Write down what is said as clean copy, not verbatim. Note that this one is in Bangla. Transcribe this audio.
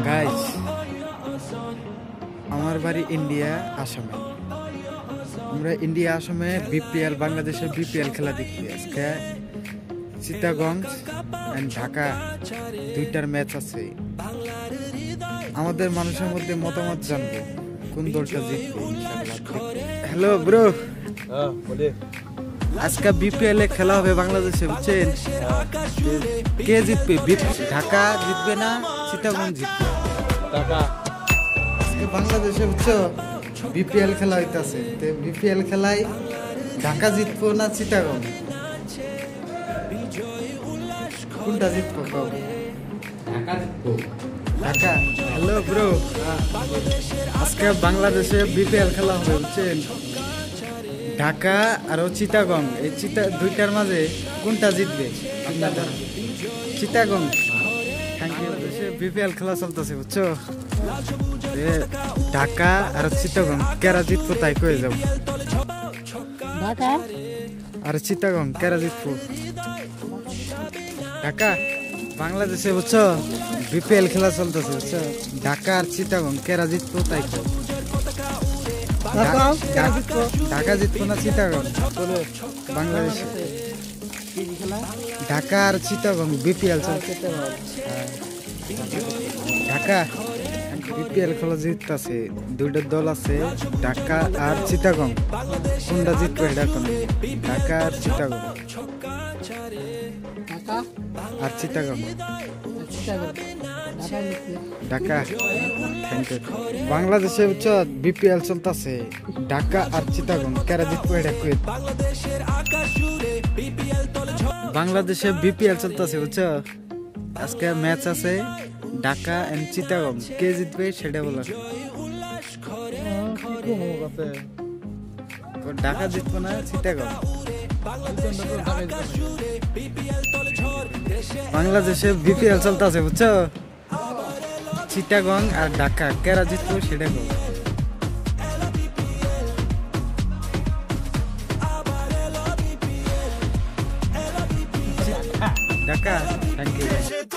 গাইস, আমার বাড়ি ইন্ডিয়া আসামে। আমরা ইন্ডিয়া আসামে বিপিএল, বাংলাদেশের বিপিএল খেলা দেখি। আজকে চিটাগং এন্ড ঢাকা দুইটার ম্যাচ আছে। আমাদের মানুষের মধ্যে মতামত জানবো কোন দলটা জিতবে ইনশাআল্লাহ। হ্যালো ব্রো, আজকে বিপিএল এ খেলা হবে বাংলাদেশে, বুঝছেন? কে জিতবে? ঢাকা জিতবে না চিটাগং জিতবে? ঢাকা। আজকে বাংলাদেশে বুঝছো বিপিএল খেলা হইতাছে। বিপিএল খেলায় ঢাকা জিতবো না চিটাগং, কোনটা জিতবো? ঢাকা জিতবো। ঢাকা। হ্যালো ব্রো, আজকে বাংলাদেশে বিপিএল খেলা হবে, বুঝছেন? ঢাকা আর চিটাগং, এই দুইটার মাঝে কোনটা জিতবে? চিটাগং। Thank you. বিপিএল খেলা চলতেছে, বুঝছো? ঢাকা আর চিটাগং কেরা জিতবো তাই কয়ে যাব। ঢাকা আর চিটাগং কেরা জিতবো? ঢাকা। বাংলাদেশে বুঝছো বিপিএল খেলা চলতেছে, বুঝছো? ঢাকা আর চিটাগং কেরা জিতবো তাই কয়। ঢাকা জিতবো না চিটাগং বাংলাদেশে? ঢাকা আর চিটাগং বিপিএল চলছে। ঢাকা বিপিএল খেলা জিততেছে, দুইটা দল আছে ঢাকা আর চিটাগং। কোনটা জিতবে এটা কোন? ঢাকা আর চিটাগং। ঢাকা আর চিটাগং। ঢাকা। Thank you. বাংলাদেশে বুঝছো বিপিএল চলতেছে, ঢাকা আর চিটাগং কেরা জিতবে এটা কই। বাংলাদেশে বিপিএল চলতেছে, বুঝছো? আজকে ম্যাচ আছে ঢাকা এন্ড চিটাগং, কে জিতবে সেটা বলো। ঢাকা জিতবো না চিটাগং? বাংলাদেশে বিপিএল চলতেছে, বুঝছো? চিটাগং আর ঢাকা কেরা জিতবো সেটা বলো। ঢাকা। Thank you.